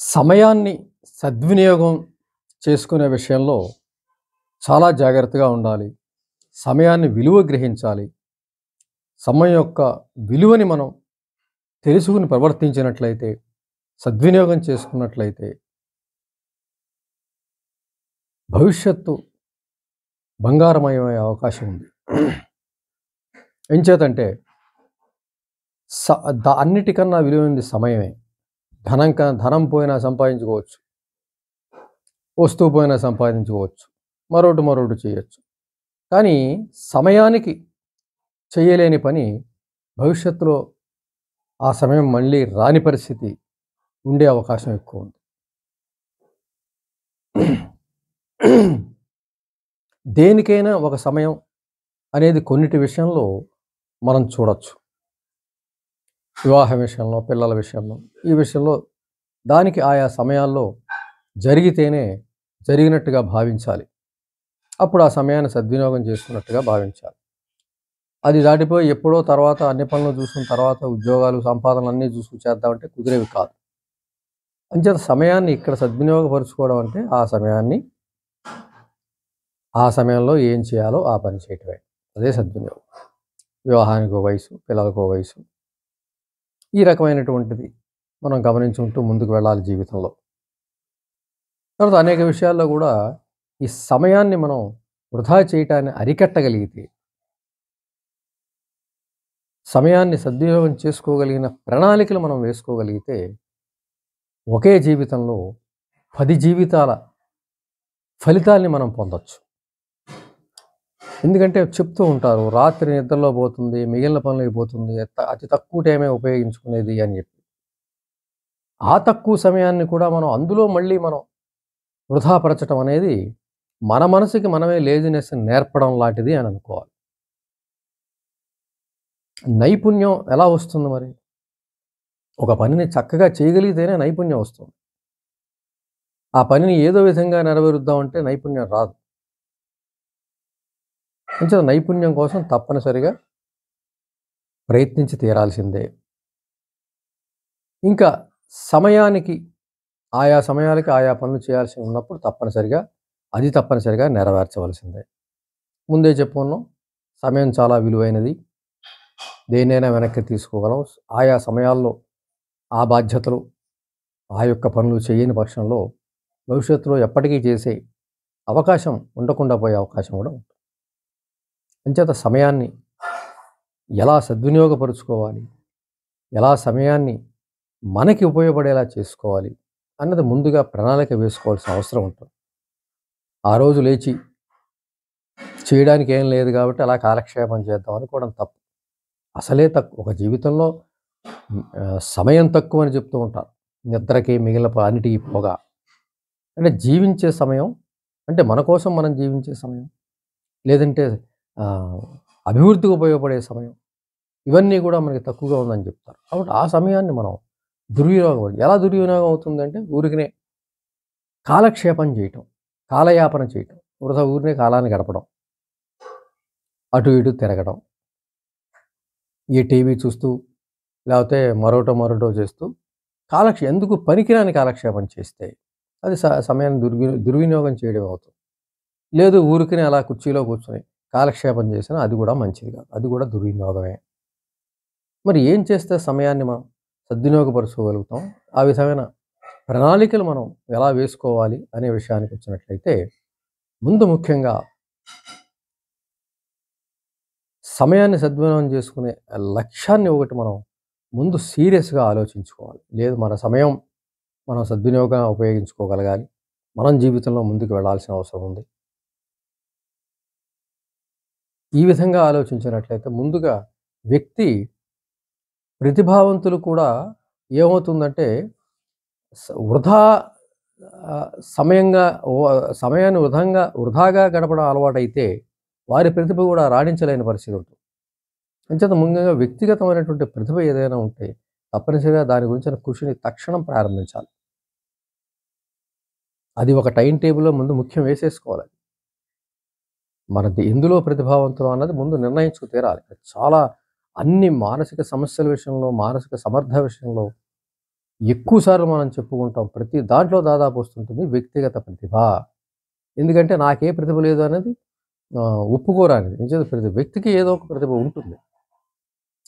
సమయాన్ని సద్వినియోగం చేసుకునే విషయంలో చాలా జాగ్రత్తగా ఉండాలి. సమయాన్ని విలువ గ్రహించాలి. సమయం యొక్క విలువని మనం తెలుసుకుని ప్రవర్తించినట్లయితే, సద్వినియోగం చేసుకున్నట్లయితే భవిష్యత్తు బంగారమయమయ్యే అవకాశం ఉంది. ఎంచేతంటే స అన్నిటికన్నా విలువైనది సమయమే. ధనం పోయినా సంపాదించుకోవచ్చు. వస్తువు పోయినా సంపాదించుకోవచ్చు. మరోటి చేయొచ్చు. కానీ సమయానికి చేయలేని పని భవిష్యత్తులో ఆ సమయం మళ్ళీ రాని పరిస్థితి ఉండే అవకాశం ఎక్కువ ఉంది. దేనికైనా ఒక సమయం అనేది కొన్నిటి విషయంలో మనం చూడొచ్చు. వివాహం విషయంలో, పిల్లల విషయంలో, ఈ విషయంలో దానికి ఆయా సమయాల్లో జరిగితేనే జరిగినట్టుగా భావించాలి. అప్పుడు ఆ సమయాన్ని సద్వినియోగం చేసుకున్నట్టుగా భావించాలి. అది దాటిపోయి ఎప్పుడో తర్వాత అన్ని పనులు చూసుకున్న తర్వాత ఉద్యోగాలు, సంపాదనలు అన్నీ చూసుకు చేద్దామంటే కుదిరేవి కాదు. అంచేత సమయాన్ని ఇక్కడ సద్వినియోగపరుచుకోవడం అంటే ఆ సమయంలో ఏం చేయాలో ఆ పని చేయటమే. అదే సద్వినియోగం. వివాహానికో వయసు, పిల్లలకో వయసు, ఈ రకమైనటువంటిది మనం గమనించుకుంటూ ముందుకు వెళ్ళాలి జీవితంలో. తర్వాత అనేక విషయాల్లో కూడా ఈ సమయాన్ని మనం వృధా చేయటాన్ని అరికట్టగలిగితే, సమయాన్ని సద్వినియోగం చేసుకోగలిగిన ప్రణాళికలు మనం వేసుకోగలిగితే ఒకే జీవితంలో 10 జీవితాల ఫలితాల్ని మనం పొందొచ్చు. ఎందుకంటే చెప్తూ ఉంటారు, రాత్రి నిద్రలో పోతుంది, మిగిలిన పనులకి పోతుంది, అతి తక్కువ టైమే ఉపయోగించుకునేది అని చెప్పి. ఆ తక్కువ సమయాన్ని కూడా అందులో మళ్ళీ మనం వృధాపరచడం అనేది మన మనసుకి మనమే లేజినెస్ నేర్పడం లాంటిది అని అనుకోవాలి. నైపుణ్యం ఎలా వస్తుంది మరి? ఒక పనిని చక్కగా చేయగలిగితేనే నైపుణ్యం వస్తుంది. ఆ పనిని ఏదో విధంగా నెరవేరుద్దామంటే నైపుణ్యం రాదు. కొంచెం నైపుణ్యం కోసం తప్పనిసరిగా ప్రయత్నించి తీరాల్సిందే. ఇంకా సమయానికి ఆయా సమయాలకి ఆయా పనులు చేయాల్సి ఉన్నప్పుడు తప్పనిసరిగా నెరవేర్చవలసిందే. ముందే చెప్పుకున్నాం, సమయం చాలా విలువైనది. దేన్నైనా వెనక్కి తీసుకోగలం. ఆయా సమయాల్లో ఆ బాధ్యతలు, ఆ యొక్క పనులు చేయని పక్షంలో భవిష్యత్తులో ఎప్పటికీ చేసే అవకాశం ఉండకుండా పోయే అవకాశం కూడా ఉంటుంది. అంచేత సమయాన్ని ఎలా సద్వినియోగపరుచుకోవాలి, ఎలా సమయాన్ని మనకి ఉపయోగపడేలా చేసుకోవాలి అన్నది ముందుగా ప్రణాళిక వేసుకోవాల్సిన అవసరం ఉంటుంది. ఆ రోజు లేచి చేయడానికి ఏం లేదు కాబట్టి అలా కాలక్షేపం చేద్దాం అనుకోవడం తప్పు. అసలే తక్కువ. ఒక జీవితంలో సమయం తక్కువ అని చెప్తూ ఉంటారు. నిద్రకి, మిగిలిన అన్నిటికీ పోగా. అంటే జీవించే సమయం అంటే మన కోసం మనం జీవించే సమయం, లేదంటే అభివృద్ధికి ఉపయోగపడే సమయం, ఇవన్నీ కూడా మనకి తక్కువగా ఉందని చెప్తారు. కాబట్టి ఆ సమయాన్ని మనం ఎలా దుర్వినియోగం అవుతుందంటే ఊరికనే కాలక్షేపం చేయటం, కాలయాపన చేయటం, ఊరినే కాలాన్ని గడపడం, అటు ఇటు తిరగడం, ఈ టీవీ చూస్తూ లేకపోతే మరోటో చేస్తూ ఎందుకు పనికిరాని కాలక్షేపం చేస్తే అది సమయాన్ని దుర్వినియోగం చేయడం అవుతుంది. లేదు ఊరికనే అలా కుర్చీలో కూర్చొని కాలక్షేపం చేసినా అది కూడా మంచిది కాదు, అది కూడా దుర్వినియోగమే. మరి ఏం చేస్తే సమయాన్ని మనం సద్వినియోగపరుచుకోగలుగుతాం? ఆ విధమైన ప్రణాళికలు మనం ఎలా వేసుకోవాలి అనే విషయానికి వచ్చినట్లయితే, ముందు ముఖ్యంగా సమయాన్ని సద్వినియోగం చేసుకునే లక్ష్యాన్ని ఒకటి మనం ముందు సీరియస్గా ఆలోచించుకోవాలి. లేదు మన సమయం మనం సద్వినియోగంగా ఉపయోగించుకోగలగాలి, మనం జీవితంలో ముందుకు వెళ్ళాల్సిన అవసరం ఉంది. ఈ విధంగా ఆలోచించినట్లయితే ముందుగా వ్యక్తి ప్రతిభావంతులు కూడా ఏమవుతుందంటే సమయాన్ని వృధాగా గడపడం అలవాటైతే వారి ప్రతిభ కూడా రాణించలేని పరిస్థితి ఉంటుంది. అంచేత ముందుగా వ్యక్తిగతమైనటువంటి ప్రతిభ ఏదైనా ఉంటే తప్పనిసరిగా దాని గురించిన కృషిని తక్షణం ప్రారంభించాలి. అది ఒక టైం టేబుల్లో ముందు ముఖ్యం వేసేసుకోవాలి. మనది ఎందులో ప్రతిభావంతులు అన్నది ముందు నిర్ణయించుకు తీరాలి. చాలా అన్ని మానసిక సమస్యల విషయంలో, మానసిక సమర్థ విషయంలో ఎక్కువ సార్లు మనం చెప్పుకుంటాం. ప్రతి దాంట్లో దాదాపు వస్తుంటుంది వ్యక్తిగత ప్రతిభ. ఎందుకంటే నాకే ప్రతిభ లేదు అనేది ఒప్పుకోరానిది. నిజంగా ప్రతి వ్యక్తికి ఏదో ఒక ప్రతిభ ఉంటుంది.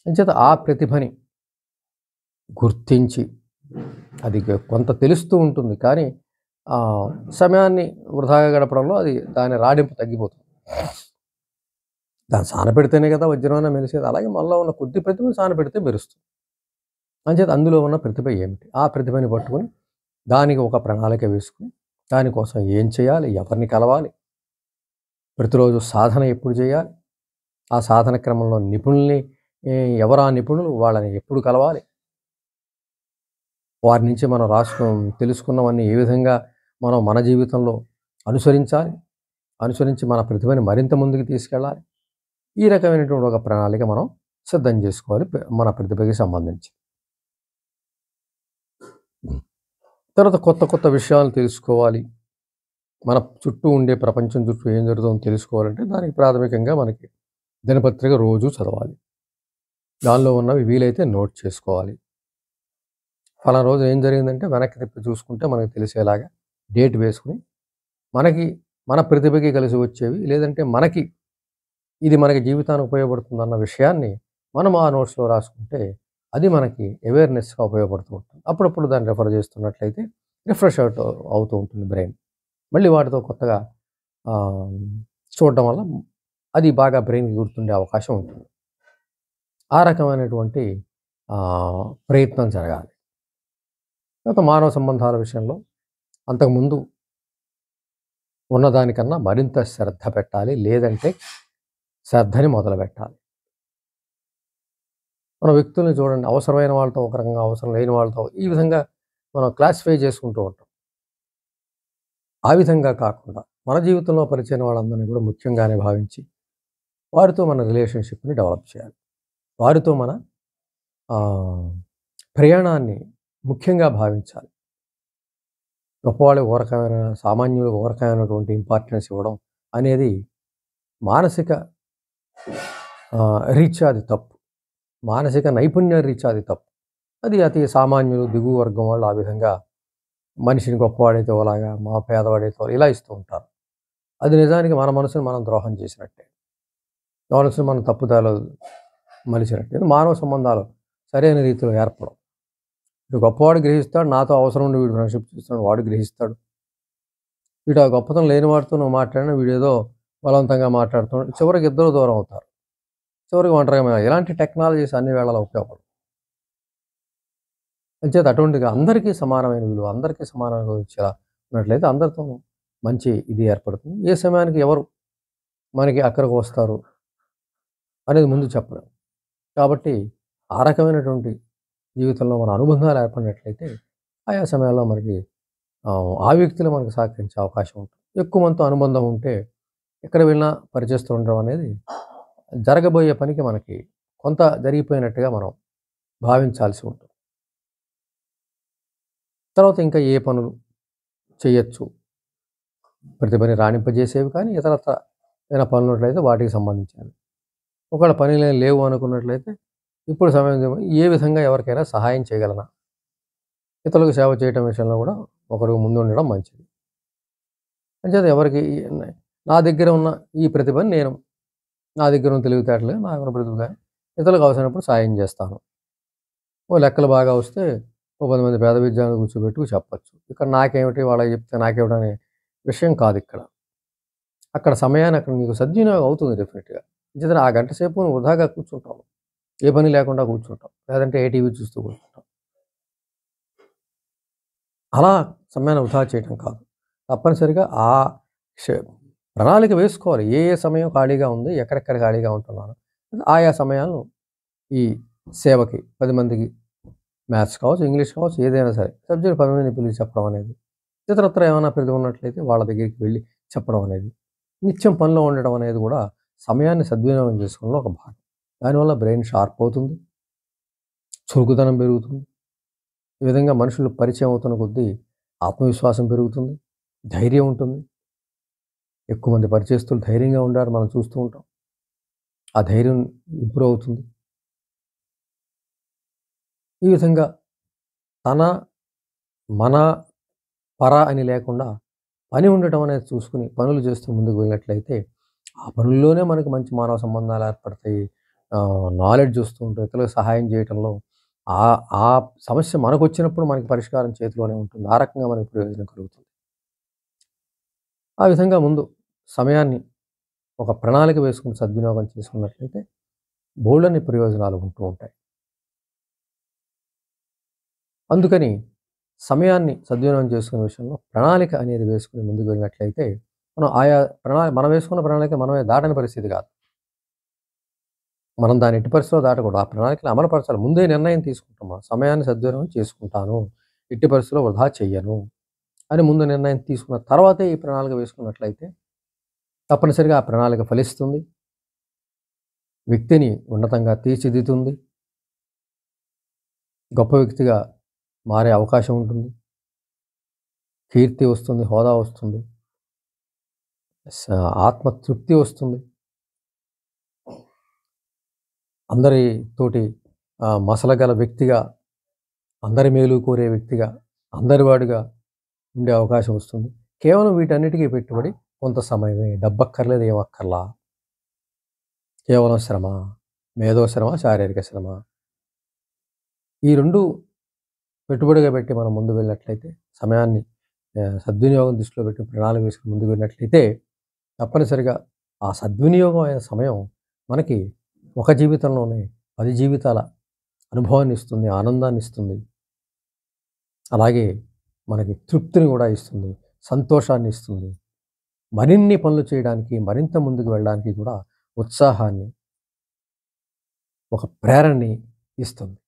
అంచేత ఆ ప్రతిభని గుర్తించి అది కొంత తెలుస్తూ ఉంటుంది. కానీ సమయాన్ని వృధాగా గడపడంలో అది దాని రాడింపు తగ్గిపోతుంది. దాన్ని సానపెడితేనే కదా వజ్రమైనా మెరిసేది. అలాగే మనలో ఉన్న కొద్ది ప్రతిభను సానపెడితే మెరుస్తుంది. అంచేత అందులో ఉన్న ప్రతిభ ఏమిటి? ఆ ప్రతిభని పట్టుకొని దానికి ఒక ప్రణాళిక వేసుకొని దానికోసం ఏం చేయాలి? ఎవరిని కలవాలి? ప్రతిరోజు సాధన ఎప్పుడు చేయాలి? ఆ సాధన క్రమంలో నిపుణుల్ని ఎవరా నిపుణులు? వాళ్ళని ఎప్పుడు కలవాలి? వారి నుంచి మనం తెలుసుకున్నవన్నీ ఏ విధంగా మనం మన జీవితంలో అనుసరించాలి? అనుసరించి మన ప్రతిభని మరింత ముందుకు తీసుకెళ్ళాలి? ఈ రకమైనటువంటి ఒక ప్రణాళిక మనం సిద్ధం చేసుకోవాలి మన ప్రతిభకి సంబంధించి. తర్వాత కొత్త విషయాలు తెలుసుకోవాలి. మన చుట్టూ ఉండే ప్రపంచం చుట్టూ ఏం జరుగుతుందో తెలుసుకోవాలంటే దానికి ప్రాథమికంగా మనకి దినపత్రిక రోజు చదవాలి. దానిలో ఉన్నవి వీలైతే నోట్ చేసుకోవాలి. ఫలానా రోజు ఏం జరిగిందంటే వెనక్కి తిప్పి చూసుకుంటే మనకు తెలిసేలాగా డేట్ వేసుకుని మన ప్రతిభకి కలిసి వచ్చేవి లేదంటే ఇది మనకి జీవితానికి ఉపయోగపడుతుందన్న విషయాన్ని మనం ఆ నోట్స్‌లో రాసుకుంటే అది మనకి అవేర్‌నెస్‌గా ఉపయోగపడుతూ ఉంటుంది. అప్పుడప్పుడు దాన్ని రెఫర్ చేస్తున్నట్లయితే రిఫ్రెష్ అవుతూ ఉంటుంది బ్రెయిన్. మళ్ళీ వాటితో కొత్తగా చూడడం వల్ల అది బాగా బ్రెయిన్‌కి గుర్తుండే అవకాశం ఉంటుంది. ఆ రకమైనటువంటి ప్రయత్నం జరగాలి. తర్వాత మానవ సంబంధాల విషయంలో అంతకుముందు ఉన్నదానికన్నా మరింత శ్రద్ధ పెట్టాలి. లేదంటే శ్రద్ధని మొదలుపెట్టాలి. మన వ్యక్తుల్ని చూడండి, అవసరమైన వాళ్ళతో ఒక రకంగా, అవసరం లేని వాళ్ళతో ఈ విధంగా మనం క్లాసిఫై చేసుకుంటూ ఉంటాం. ఆ విధంగా కాకుండా మన జీవితంలో పరిచయమైన వాళ్ళందరినీ కూడా ముఖ్యంగానే భావించి వారితో మన రిలేషన్‌షిప్‌ని డెవలప్ చేయాలి. వారితో మన ప్రయాణాన్ని ముఖ్యంగా భావించాలి. గొప్పవాళ్ళకి ఒక రకమైన, సామాన్యులకు ఒక రకమైనటువంటి ఇంపార్టెన్స్ ఇవ్వడం అనేది మానసిక రీత్యా అది తప్పు. మానసిక నైపుణ్య రీత్యా అది తప్పు. అది అతి సామాన్యులు, దిగువ వర్గం వాళ్ళు ఆ విధంగా మనిషిని గొప్పవాడైతే ఓలాగా, మా పేదవాడైతే ఇలా ఇస్తూ ఉంటారు. అది నిజానికి మన మనసుని మనం ద్రోహం చేసినట్టే. మనసుని మనం తప్పుదారిలో మలిచినట్టే. మానవ సంబంధాలు సరైన రీతిలో ఏర్పడవు. వీడు గొప్పవాడు గ్రహిస్తాడు, నాతో అవసరం ఉండి వీడు ఫ్రెండ్‌షిప్ చేస్తున్నాడు, వాడు గ్రహిస్తాడు. వీడు ఆ గొప్పతనం లేని వాడితో నువ్వు మాట్లాడినా వీడేదో బలవంతంగా మాట్లాడుతున్నాడు. చివరికి ఇద్దరు దూరం అవుతారు. చివరికి ఒంటరిగా ఇలాంటి టెక్నాలజీస్ అన్ని వేళలా ఉపయోగపడవు. అంచేత అటువంటిగా అందరికీ సమానమైన విలువ, అందరికీ సమానంగా ఇచ్చేలా ఉన్నట్లయితే అందరితోనూ మంచి ఇది ఏర్పడుతుంది. ఏ సమయానికి ఎవరు మనకి అక్కడికి వస్తారు అనేది ముందు చెప్పలేం. కాబట్టి ఆ రకమైనటువంటి జీవితంలో మన అనుబంధాలు ఏర్పడినట్లయితే ఆయా సమయాల్లో మనకి ఆ వ్యక్తులు మనకు సహకరించే అవకాశం ఉంటుంది. ఎక్కువ మందితో అనుబంధం ఉంటే ఎక్కడ వెళ్ళినా పరిచయస్తూ ఉండడం అనేది జరగబోయే పనికి మనకి కొంత జరిగిపోయినట్టుగా మనం భావించాల్సి ఉంటుంది. తర్వాత ఇంకా ఏ పనులు చేయొచ్చు, ప్రతిభని రాణింపజేసేవి కానీ ఇతరత్ర ఏదైనా పనులు ఉన్నట్లయితే వాటికి సంబంధించినవి. ఒకవేళ పనులు లేవు అనుకున్నట్లయితే ఇప్పుడు సమయం ఏ విధంగా ఎవరికైనా సహాయం చేయగలనా, ఇతరులకు సేవ చేయటం విషయంలో కూడా ఒకరికి ముందు ఉండడం మంచిది. అంచేత ఎవరికి నా దగ్గర ఉన్న ఈ ప్రతిభని నా దగ్గర ఉన్న తెలివితేటలు నాకున్న ప్రతిభ కానీ ఇతరులకు అవసరమైనప్పుడు సాయం చేస్తాను. లెక్కలు బాగా వస్తే 10 మంది పేద విద్యార్థులను కూర్చోబెట్టుకు చెప్పచ్చు. ఇక్కడ నాకేమిటి వాళ్ళకి చెప్తే నాకేమిటి అనే విషయం కాదు ఇక్కడ. అక్కడ సమయాన్ని అక్కడ నీకు సద్వినియోగం అవుతుంది డెఫినెట్‌గా. అంచేతనే ఆ గంట సేపు నువ్వు వృధాగా కూర్చుంటావు. ఏ పని లేకుండా కూర్చుంటావు. లేదంటే ఏ టీవీ చూస్తూ కూర్చుంటావు. అలా సమయాన్ని వృధా చేయటం కాదు. తప్పనిసరిగా ఆ ప్రణాళిక వేసుకోవాలి. ఏ సమయం ఖాళీగా ఉంది, ఎక్కడెక్కడ ఖాళీగా ఉంటున్నాను. ఆయా సమయాలను ఈ సేవకి 10 మందికి మ్యాథ్స్ కావచ్చు, ఇంగ్లీష్ కావచ్చు, ఏదైనా సరే సబ్జెక్ట్ 10 మందిని పిలిచి చెప్పడం అనేది, ఇతరత్ర ఏమైనా ప్రతిభ ఉన్నట్లయితే వాళ్ళ దగ్గరికి వెళ్ళి చెప్పడం అనేది, నిత్యం పనిలో ఉండడం అనేది కూడా సమయాన్ని సద్వినియోగం చేసుకోవడంలో ఒక భాగం. దానివల్ల బ్రెయిన్ షార్ప్ అవుతుంది, చురుకుదనం పెరుగుతుంది. ఈ విధంగా మనుషులు పరిచయం అవుతున్న కొద్దీ ఆత్మవిశ్వాసం పెరుగుతుంది, ధైర్యం ఉంటుంది. ఎక్కువ మంది పరిచయస్తులు ధైర్యంగా ఉండారు మనం చూస్తూ ఉంటాం. ఆ ధైర్యం ఇంప్రూవ్ అవుతుంది. ఈ విధంగా తన, మన, పర అని లేకుండా పని ఉండటం అనేది చూసుకొని పనులు చేస్తూ ముందుకు వెళ్ళినట్లయితే, ఆ పనుల్లోనే మనకి మంచి మానవ సంబంధాలు ఏర్పడతాయి. నాలెడ్జ్ వస్తూ ఉంటుంది. ఇతరులకు సహాయం చేయటంలో ఆ సమస్య మనకొచ్చినప్పుడు మనకి పరిష్కారం చేతిలోనే ఉంటుంది. ఆ రకంగా మనకి ప్రయోజనం కలుగుతుంది. ఆ విధంగా ముందు సమయాన్ని ఒక ప్రణాళిక వేసుకొని సద్వినియోగం చేసుకున్నట్లయితే బోలెడన్ని ప్రయోజనాలు ఉంటూ ఉంటాయి. అందుకని సమయాన్ని సద్వినియోగం చేసుకునే విషయంలో ప్రణాళిక అనేది వేసుకొని ముందుకు వెళ్ళినట్లయితే మనం ఆయా మనం వేసుకున్న ప్రణాళిక మనమే దాటని పరిస్థితి కాదు. మనం దాన్ని ఎట్టి పరిస్థితిలో దాటకూడదు. ఆ ప్రణాళికను అమలుపరచాలి. ముందే నిర్ణయం తీసుకుంటాం. సమయాన్ని సద్వినియోగం చేసుకుంటాను. ఎట్టి పరిస్థితిలో వృధా చెయ్యను అని ముందు నిర్ణయం తీసుకున్న తర్వాతే ఈ ప్రణాళిక వేసుకున్నట్లయితే తప్పనిసరిగా ఆ ప్రణాళిక ఫలిస్తుంది. వ్యక్తిని ఉన్నతంగా తీర్చిదిద్దుతుంది. గొప్ప వ్యక్తిగా మారే అవకాశం ఉంటుంది. కీర్తి వస్తుంది, హోదా వస్తుంది, ఆత్మతృప్తి వస్తుంది. అందరితోటి మసలగల వ్యక్తిగా, అందరి మేలు కోరే వ్యక్తిగా, అందరివాడిగా ఉండే అవకాశం వస్తుంది. కేవలం వీటన్నిటికీ పెట్టుబడి కొంత సమయమే. డబ్బక్కర్లేదు, ఏమక్కర్లా. కేవలం శ్రమ, మేధో శ్రమ, శారీరక శ్రమ. ఈ 2 పెట్టుబడిగా పెట్టి మనం ముందు వెళ్ళినట్లయితే, సమయాన్ని సద్వినియోగం దృష్టిలో పెట్టి ప్రణాళిక వేసుకొని ముందుకు వెళ్ళినట్లయితే, తప్పనిసరిగా ఆ సద్వినియోగం అయిన సమయం మనకి ఒక జీవితంలోనే 10 జీవితాల అనుభవాన్ని ఇస్తుంది, ఆనందాన్ని ఇస్తుంది. అలాగే మనకి తృప్తిని కూడా ఇస్తుంది, సంతోషాన్ని ఇస్తుంది. మరిన్ని పనులు చేయడానికి, మరింత ముందుకు వెళ్ళడానికి కూడా ఉత్సాహాన్ని, ఒక ప్రేరణని ఇస్తుంది.